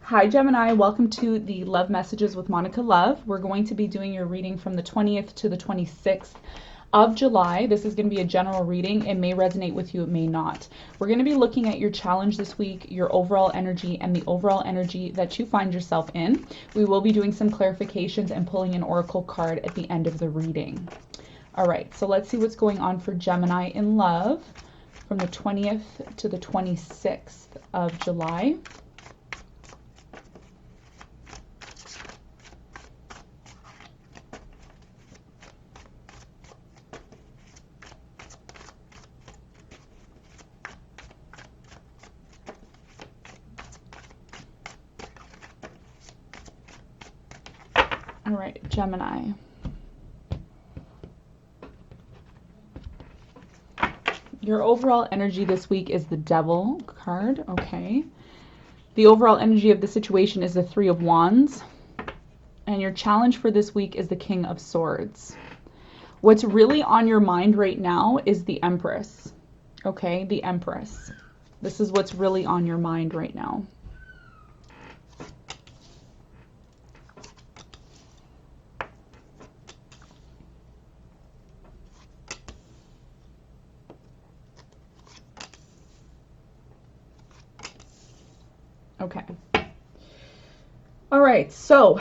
Hi Gemini, welcome to the Love Messages with Monica Love. We're going to be doing your reading from the 20th to the 26th of July. This is going to be a general reading. It may resonate with you, it may not. We're going to be looking at your challenge this week, your overall energy, and the overall energy that you find yourself in. We will be doing some clarifications and pulling an oracle card at the end of the reading. All right, so let's see what's going on for Gemini in love from the 20th to the 26th of July. All right, Gemini. Your overall energy this week is the Devil card, okay. The overall energy of the situation is the Three of Wands. And your challenge for this week is the King of Swords. What's really on your mind right now is the Empress, okay, the Empress. This is what's really on your mind right now. Okay. All right, so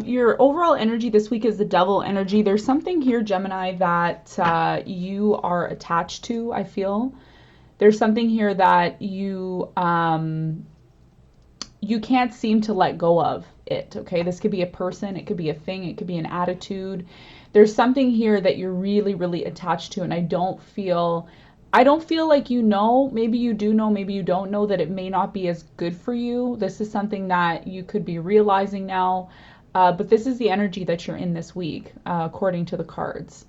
your overall energy this week is the Devil energy. There's something here, Gemini, that you are attached to, I feel. There's something here that you can't seem to let go of it, okay? This could be a person, it could be a thing, it could be an attitude. There's something here that you're really, really attached to, and I don't feel like you know, maybe you do know, maybe you don't know, that it may not be as good for you. This is something that you could be realizing now, but this is the energy that you're in this week, according to the cards.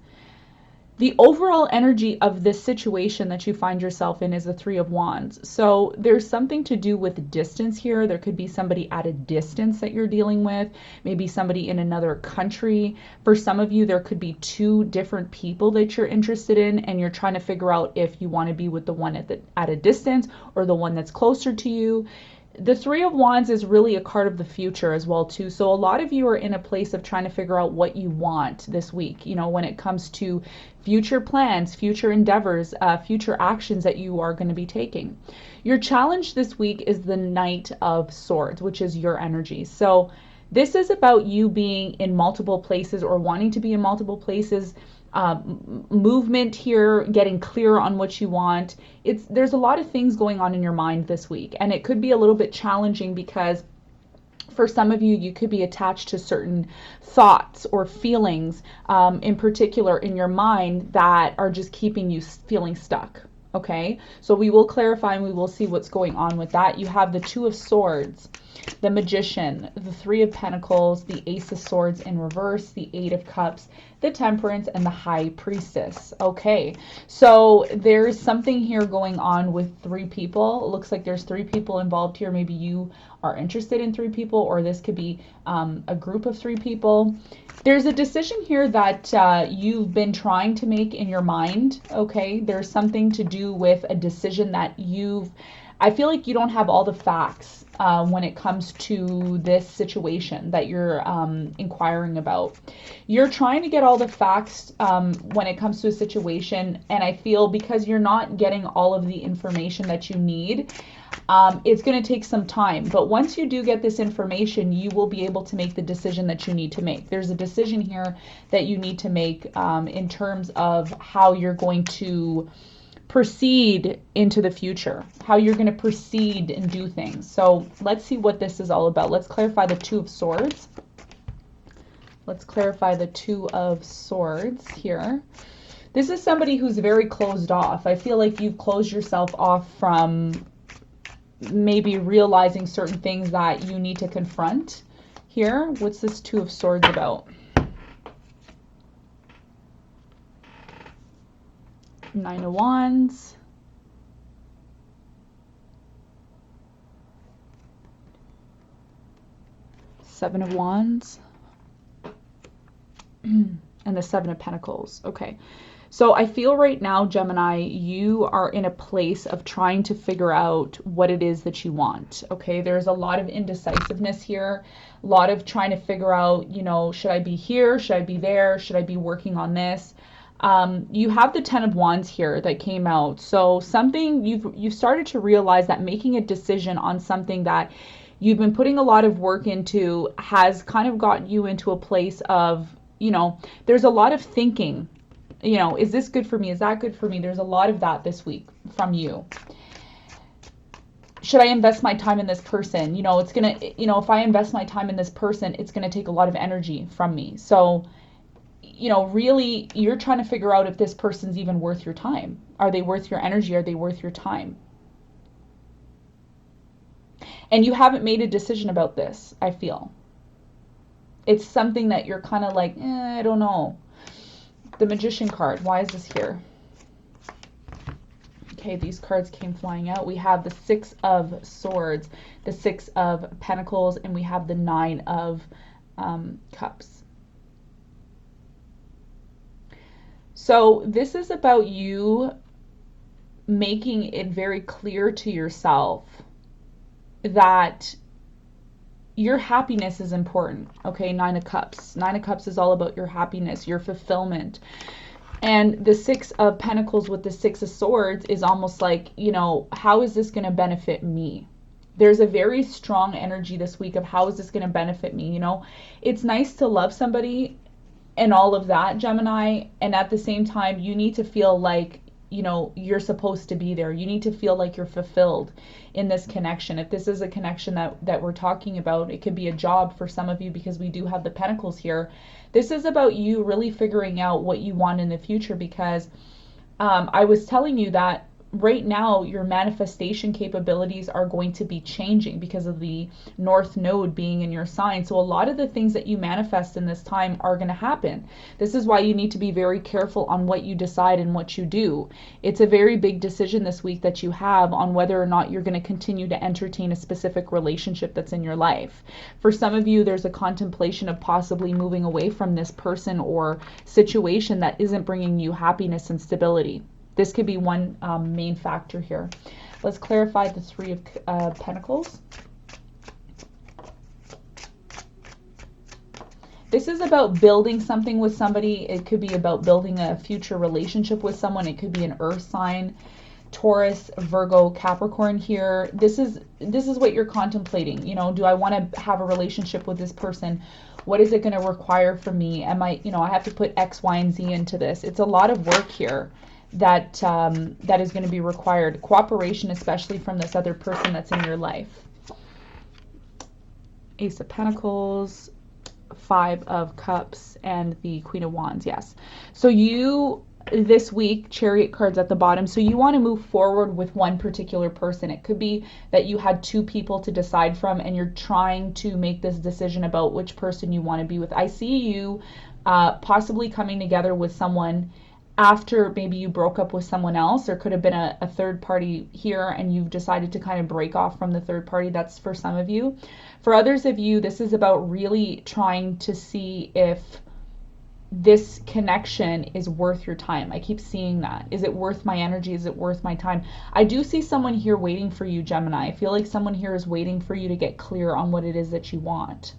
The overall energy of this situation that you find yourself in is the Three of Wands. So there's something to do with distance here. There could be somebody at a distance that you're dealing with, maybe somebody in another country. For some of you, there could be two different people that you're interested in, and you're trying to figure out if you want to be with the one at a distance or the one that's closer to you. The Three of Wands is really a card of the future as well too. So a lot of you are in a place of trying to figure out what you want this week, you know, when it comes to future plans, future endeavors, future actions that you are going to be taking. Your challenge this week is the Knight of Swords, which is your energy. So this is about you being in multiple places or wanting to be in multiple places. Movement here, getting clear on what you want. There's a lot of things going on in your mind this week, and it could be a little bit challenging because for some of you, you could be attached to certain thoughts or feelings in particular in your mind that are just keeping you feeling stuck. Okay, so we will clarify and we will see what's going on with that. You have the Two of Swords, the Magician, the Three of Pentacles, the Ace of Swords in reverse, the Eight of Cups, the Temperance, and the High Priestess. Okay, so there's something here going on with three people. It looks like there's three people involved here. Maybe you are interested in three people, or this could be a group of three people. There's a decision here that you've been trying to make in your mind, okay? There's something to do with a decision that I feel like you don't have all the facts when it comes to this situation that you're inquiring about. You're trying to get all the facts when it comes to a situation, and I feel because you're not getting all of the information that you need, it's going to take some time. But once you do get this information, you will be able to make the decision that you need to make. There's a decision here that you need to make in terms of how you're going to proceed into the future, how you're going to proceed and do things. So let's see what this is all about. Let's clarify the Two of Swords. Let's clarify the Two of Swords here. This is somebody who's very closed off. I feel like you've closed yourself off from maybe realizing certain things that you need to confront here. What's this Two of Swords about? Nine of Wands. Seven of Wands. And the Seven of Pentacles. Okay. So I feel right now, Gemini, you are in a place of trying to figure out what it is that you want. Okay, there's a lot of indecisiveness here, a lot of trying to figure out, you know, should I be here? Should I be there? Should I be working on this? You have the Ten of Wands here that came out. So something you've started to realize that making a decision on something that you've been putting a lot of work into has kind of got you into a place of, you know, there's a lot of thinking. You know, is this good for me? Is that good for me? There's a lot of that this week from you. Should I invest my time in this person? You know, it's going to, you know, if I invest my time in this person, it's going to take a lot of energy from me. So, you know, really, you're trying to figure out if this person's even worth your time. Are they worth your energy? Are they worth your time? And you haven't made a decision about this, I feel. It's something that you're kind of like, I don't know. The Magician card, why is this here? Okay, these cards came flying out. We have the Six of Swords, the Six of Pentacles, and we have the Nine of Cups. So this is about you making it very clear to yourself that your happiness is important. Okay, Nine of Cups. Nine of Cups is all about your happiness, your fulfillment. And the Six of Pentacles with the Six of Swords is almost like, you know, how is this going to benefit me? There's a very strong energy this week of how is this going to benefit me? You know, it's nice to love somebody and all of that, Gemini. And at the same time, you need to feel like, you know, you're supposed to be there. You need to feel like you're fulfilled in this connection. If this is a connection that we're talking about, it could be a job for some of you because we do have the Pentacles here. This is about you really figuring out what you want in the future because I was telling you that right now your manifestation capabilities are going to be changing because of the North Node being in your sign. So a lot of the things that you manifest in this time are going to happen. This is why you need to be very careful on what you decide and what you do. It's a very big decision this week that you have on whether or not you're going to continue to entertain a specific relationship that's in your life. For some of you, there's a contemplation of possibly moving away from this person or situation that isn't bringing you happiness and stability. This could be one main factor here. Let's clarify the Three of Pentacles. This is about building something with somebody. It could be about building a future relationship with someone. It could be an earth sign, Taurus, Virgo, Capricorn here. This is what you're contemplating. You know, do I want to have a relationship with this person? What is it going to require from me? Am I, you know, I have to put X, Y, and Z into this. It's a lot of work here that that is going to be required. Cooperation, especially from this other person that's in your life. Ace of Pentacles, Five of Cups, and the Queen of Wands. Yes. So you, this week, Chariot cards at the bottom. So you want to move forward with one particular person. It could be that you had two people to decide from and you're trying to make this decision about which person you want to be with. I see you possibly coming together with someone after maybe you broke up with someone else. There could have been a third party here and you've decided to kind of break off from the third party. That's for some of you. For others of you, this is about really trying to see if this connection is worth your time. I keep seeing that. Is it worth my energy? Is it worth my time? I do see someone here waiting for you, Gemini. I feel like someone here is waiting for you to get clear on what it is that you want.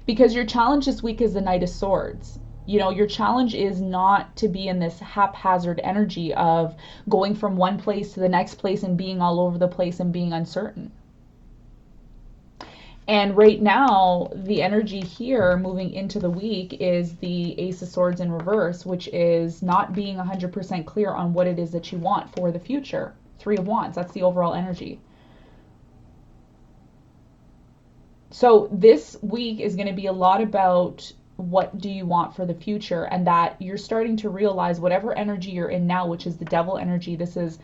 Because your challenge this week is the Knight of Swords. You know, your challenge is not to be in this haphazard energy of going from one place to the next place and being all over the place and being uncertain. And right now, the energy here moving into the week is the Ace of Swords in reverse, which is not being 100% clear on what it is that you want for the future. Three of Wands, that's the overall energy. So this week is going to be a lot about what do you want for the future, and that you're starting to realize whatever energy you're in now, which is the Devil energy. This is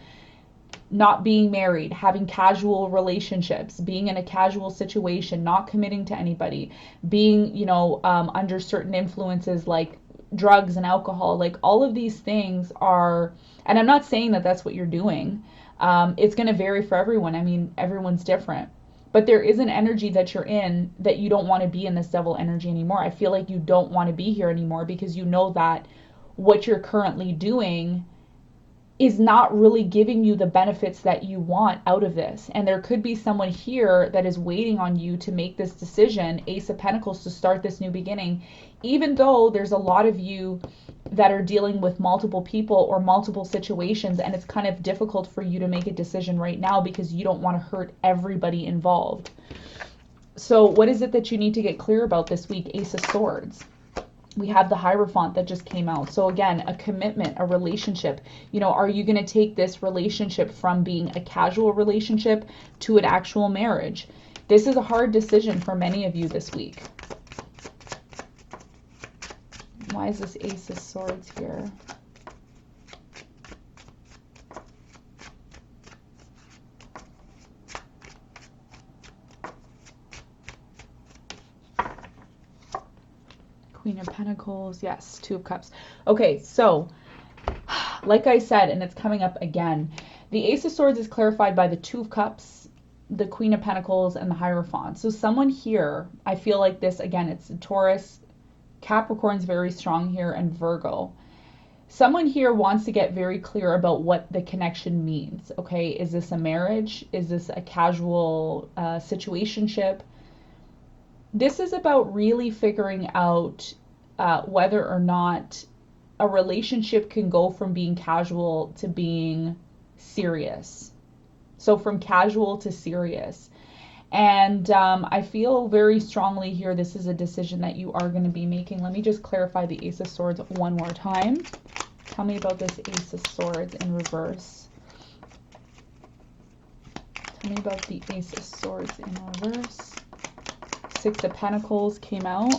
not being married, having casual relationships, being in a casual situation, not committing to anybody, being, you know, under certain influences like drugs and alcohol. Like all of these things are, and I'm not saying that that's what you're doing. It's going to vary for everyone. I mean, everyone's different. But there is an energy that you're in that you don't want to be in this Devil energy anymore. I feel like you don't want to be here anymore because you know that what you're currently doing is not really giving you the benefits that you want out of this. And there could be someone here that is waiting on you to make this decision, Ace of Pentacles, to start this new beginning, even though there's a lot of you that are dealing with multiple people or multiple situations, and it's kind of difficult for you to make a decision right now because you don't want to hurt everybody involved. So what is it that you need to get clear about this week? Ace of Swords. We have the Hierophant that just came out. So again, a commitment, a relationship. You know, are you going to take this relationship from being a casual relationship to an actual marriage? This is a hard decision for many of you this week. Why is this Ace of Swords here? Queen of Pentacles, yes, Two of Cups. Okay, so like I said, and it's coming up again, the Ace of Swords is clarified by the Two of Cups, the Queen of Pentacles, and the Hierophant. So someone here, I feel like this, again, it's Taurus, Capricorn's very strong here, and Virgo. Someone here wants to get very clear about what the connection means, okay? Is this a marriage? Is this a casual situationship? This is about really figuring out whether or not a relationship can go from being casual to being serious. So from casual to serious. And I feel very strongly here this is a decision that you are going to be making. Let me just clarify the Ace of Swords one more time. Tell me about this Ace of Swords in reverse. Tell me about the Ace of Swords in reverse. Six of Pentacles came out.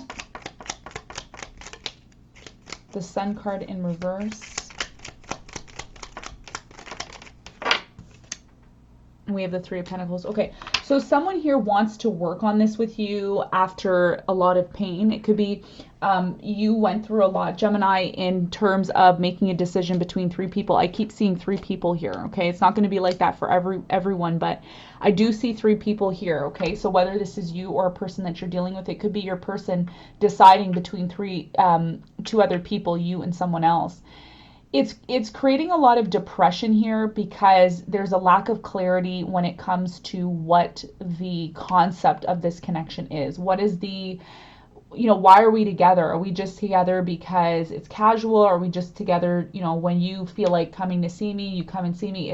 The Sun card in reverse. And we have the Three of Pentacles. Okay, so someone here wants to work on this with you after a lot of pain. It could be you went through a lot, Gemini, in terms of making a decision between three people. I keep seeing three people here, okay? It's not going to be like that for everyone, but I do see three people here, okay? So whether this is you or a person that you're dealing with, it could be your person deciding between two other people, you and someone else. It's creating a lot of depression here because there's a lack of clarity when it comes to what the concept of this connection is. What is the, you know, why are we together? Are we just together because it's casual? Are we just together, you know, when you feel like coming to see me, you come and see me?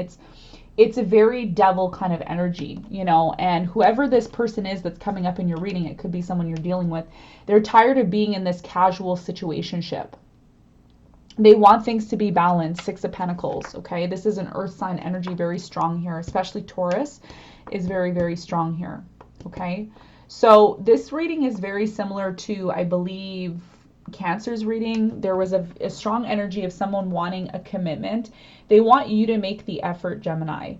It's a very devil kind of energy, you know, and whoever this person is that's coming up in your reading, it could be someone you're dealing with, they're tired of being in this casual situationship. They want things to be balanced. Six of Pentacles, okay? This is an earth sign energy, very strong here, especially Taurus is very, very strong here, okay? So this reading is very similar to, I believe, Cancer's reading. There was a strong energy of someone wanting a commitment. They want you to make the effort, Gemini.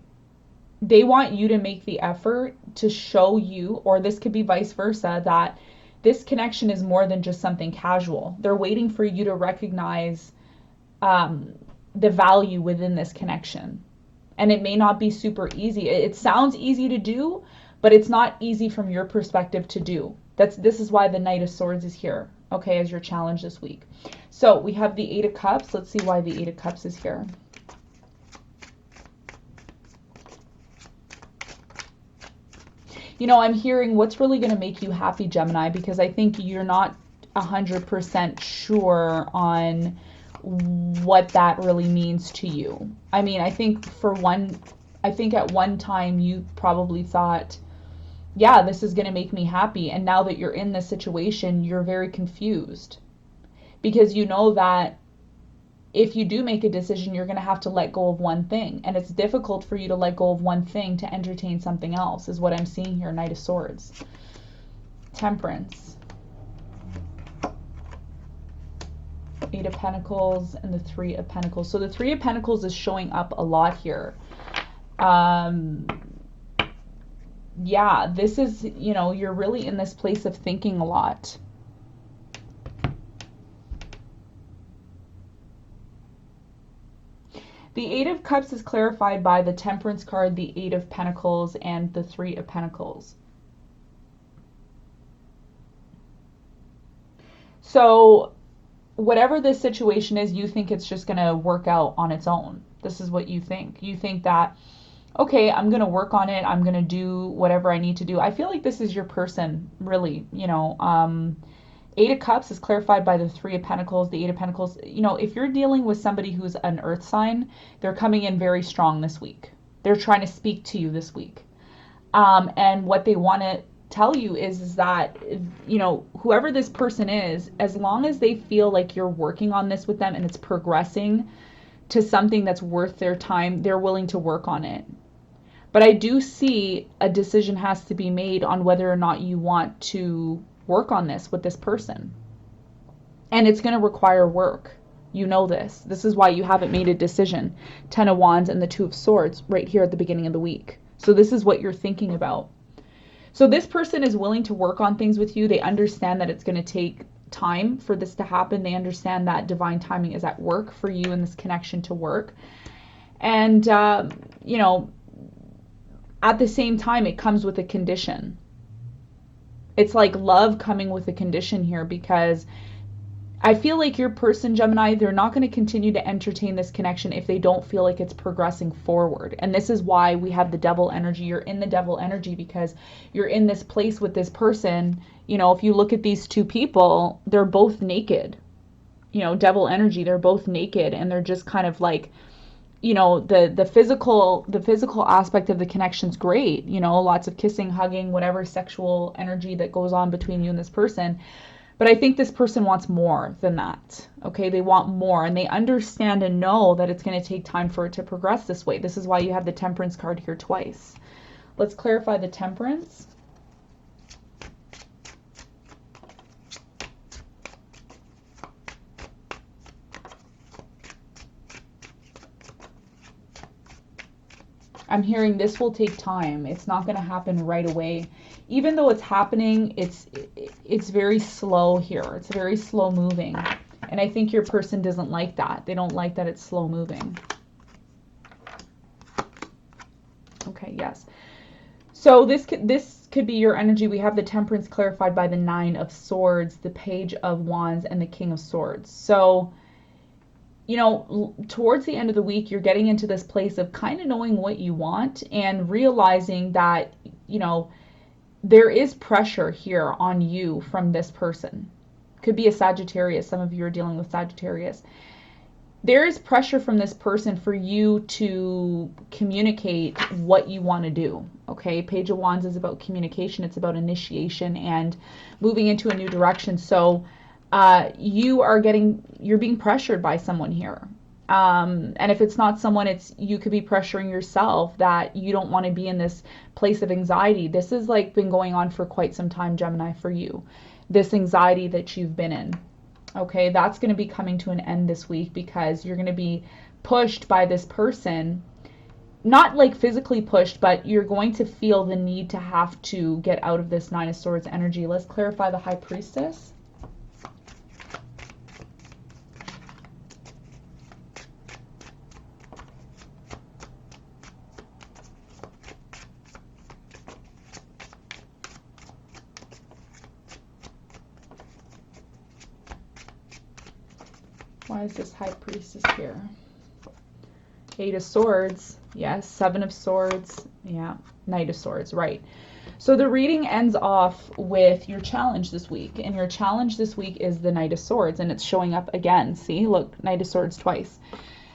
They want you to make the effort to show you, or this could be vice versa, that this connection is more than just something casual. They're waiting for you to recognize the value within this connection. And it may not be super easy. It sounds easy to do, but it's not easy from your perspective to do. This is why the Knight of Swords is here, okay, as your challenge this week. So we have the Eight of Cups. Let's see why the Eight of Cups is here. You know, I'm hearing what's really going to make you happy, Gemini, because I think you're not 100% sure on what that really means to you. I mean, I think at one time you probably thought, yeah, this is going to make me happy. And now that you're in this situation, you're very confused because you know that if you do make a decision, you're going to have to let go of one thing. And it's difficult for you to let go of one thing to entertain something else, is what I'm seeing here. Knight of Swords. Temperance. Eight of Pentacles and the Three of Pentacles. So the Three of Pentacles is showing up a lot here. Yeah, this is, you know, you're really in this place of thinking a lot. The Eight of Cups is clarified by the Temperance card, the Eight of Pentacles, and the Three of Pentacles. So whatever this situation is, you think it's just going to work out on its own. This is what you think. You think that, okay, I'm going to work on it. I'm going to do whatever I need to do. I feel like this is your person, really. Eight of Cups is clarified by the Three of Pentacles, the Eight of Pentacles. If you're dealing with somebody who's an earth sign, they're coming in very strong this week. They're trying to speak to you this week. And what they want to tell you is that, whoever this person is, as long as they feel like you're working on this with them and it's progressing to something that's worth their time, they're willing to work on it. But I do see a decision has to be made on whether or not you want to work on this with this person. And it's going to require work. You know this. This is why you haven't made a decision. 10 of Wands and the 2 of Swords right here at the beginning of the week. So this is what you're thinking about. So this person is willing to work on things with you. They understand that it's going to take time for this to happen. They understand that divine timing is at work for you and this connection to work. And, at the same time, it comes with a condition. It's like love coming with a condition here, because I feel like your person, Gemini, they're not going to continue to entertain this connection if they don't feel like it's progressing forward. And this is why we have the devil energy. You're in the devil energy because you're in this place with this person. If you look at these two people, they're both naked. Devil energy, they're both naked, and they're just kind of like, the physical aspect of the connection's great. Lots of kissing, hugging, whatever sexual energy that goes on between you and this person. But I think this person wants more than that. Okay, they want more, and they understand and know that it's going to take time for it to progress this way. This is why you have the Temperance card here twice. Let's clarify the Temperance. I'm hearing this will take time. It's not going to happen right away. Even though it's happening, it's very slow here. It's very slow moving. And I think your person doesn't like that. They don't like that it's slow moving. Okay, yes. So this could be your energy. We have the Temperance clarified by the 9 of Swords, the Page of Wands, and the King of Swords. So, towards the end of the week, you're getting into this place of kind of knowing what you want and realizing that, there is pressure here on you from this person. Could be a Sagittarius. Some of you are dealing with Sagittarius. There is pressure from this person for you to communicate what you want to do. Okay, Page of Wands is about communication. It's about initiation and moving into a new direction. So you're being pressured by someone here. And if it's not someone, you could be pressuring yourself that you don't want to be in this place of anxiety. This has been going on for quite some time, Gemini, for you. This anxiety that you've been in. Okay, that's going to be coming to an end this week because you're going to be pushed by this person. Not physically pushed, but you're going to feel the need to have to get out of this 9 of Swords energy. Let's clarify the High Priestess. Why is this High Priestess here? 8 of Swords. Yes. 7 of Swords. Yeah. Knight of Swords. Right. So the reading ends off with your challenge this week. And your challenge this week is the Knight of Swords. And it's showing up again. See? Look. Knight of Swords twice.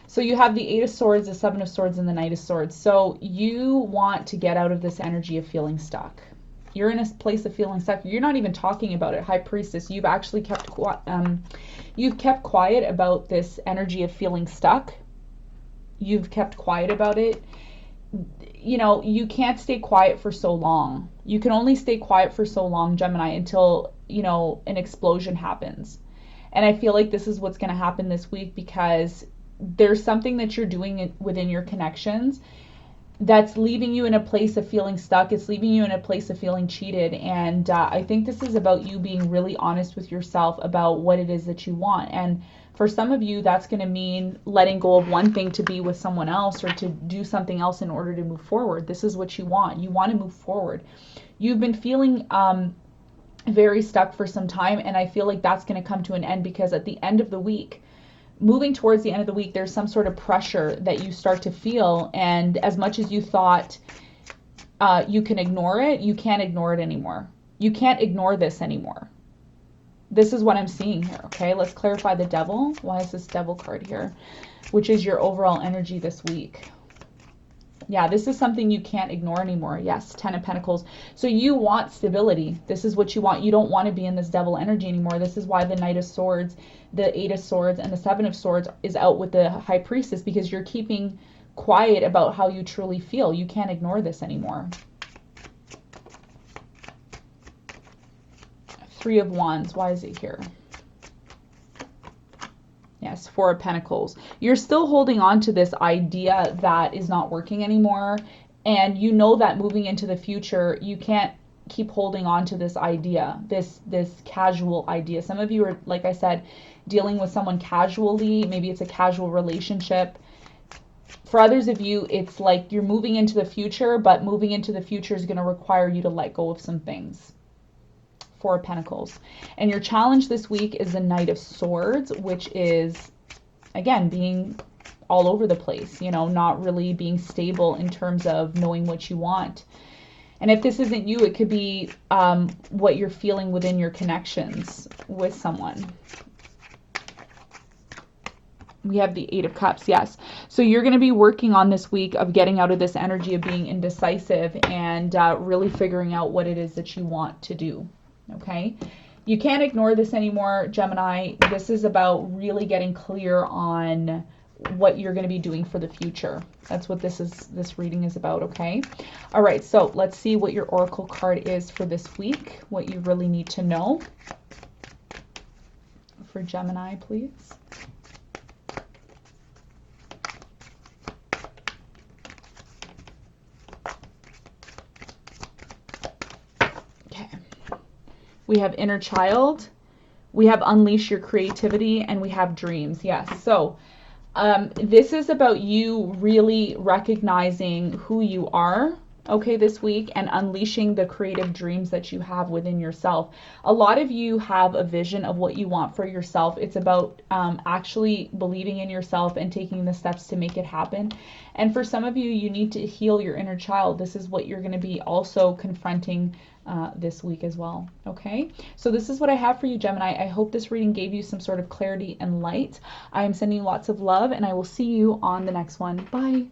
So you have the 8 of Swords, the 7 of Swords, and the Knight of Swords. So you want to get out of this energy of feeling stuck. You're in a place of feeling stuck. You're not even talking about it, High Priestess. You've actually kept quiet about this energy of feeling stuck. You've kept quiet about it. You can't stay quiet for so long. You can only stay quiet for so long, Gemini, until, an explosion happens. And I feel like this is what's going to happen this week because there's something that you're doing within your connections that's leaving you in a place of feeling stuck. It's leaving you in a place of feeling cheated. And I think this is about you being really honest with yourself about what it is that you want. And for some of you, that's going to mean letting go of one thing to be with someone else or to do something else in order to move forward. This is what you want. You want to move forward. You've been feeling very stuck for some time, and I feel like that's going to come to an end, because at the end of the week, moving towards the end of the week, there's some sort of pressure that you start to feel, and as much as you thought you can ignore it, you can't ignore it anymore. You can't ignore this anymore. This is what I'm seeing here, okay? Let's clarify the devil. Why is this devil card here? Which is your overall energy this week. Yeah, this is something you can't ignore anymore. Yes, 10 of Pentacles. So you want stability. This is what you want. You don't want to be in this devil energy anymore. This is why the Knight of Swords, the 8 of Swords, and the 7 of Swords is out with the High Priestess, because you're keeping quiet about how you truly feel. You can't ignore this anymore. 3 of Wands. Why is it here? Yes, 4 of Pentacles. You're still holding on to this idea that is not working anymore. And you know that moving into the future, you can't keep holding on to this idea, this casual idea. Some of you are, like I said, dealing with someone casually. Maybe it's a casual relationship. For others of you, it's like you're moving into the future, but moving into the future is going to require you to let go of some things. 4 of Pentacles. And your challenge this week is the Knight of Swords, which is, again, being all over the place, you know, not really being stable in terms of knowing what you want. And if this isn't you, it could be what you're feeling within your connections with someone. We have the 8 of Cups, yes. So you're going to be working on this week of getting out of this energy of being indecisive and really figuring out what it is that you want to do. Okay, you can't ignore this anymore, Gemini. This is about really getting clear on what you're going to be doing for the future. That's what this reading is about, okay? All right, so let's see what your oracle card is for this week, what you really need to know. For Gemini, please. We have inner child, we have unleash your creativity, and we have dreams. Yes, so this is about you really recognizing who you are, okay, this week, and unleashing the creative dreams that you have within yourself. A lot of you have a vision of what you want for yourself. It's about actually believing in yourself and taking the steps to make it happen. And for some of you, you need to heal your inner child. This is what you're going to be also confronting this week as well. Okay, so this is what I have for you, Gemini. I hope this reading gave you some sort of clarity and light. I am sending you lots of love, and I will see you on the next one. Bye.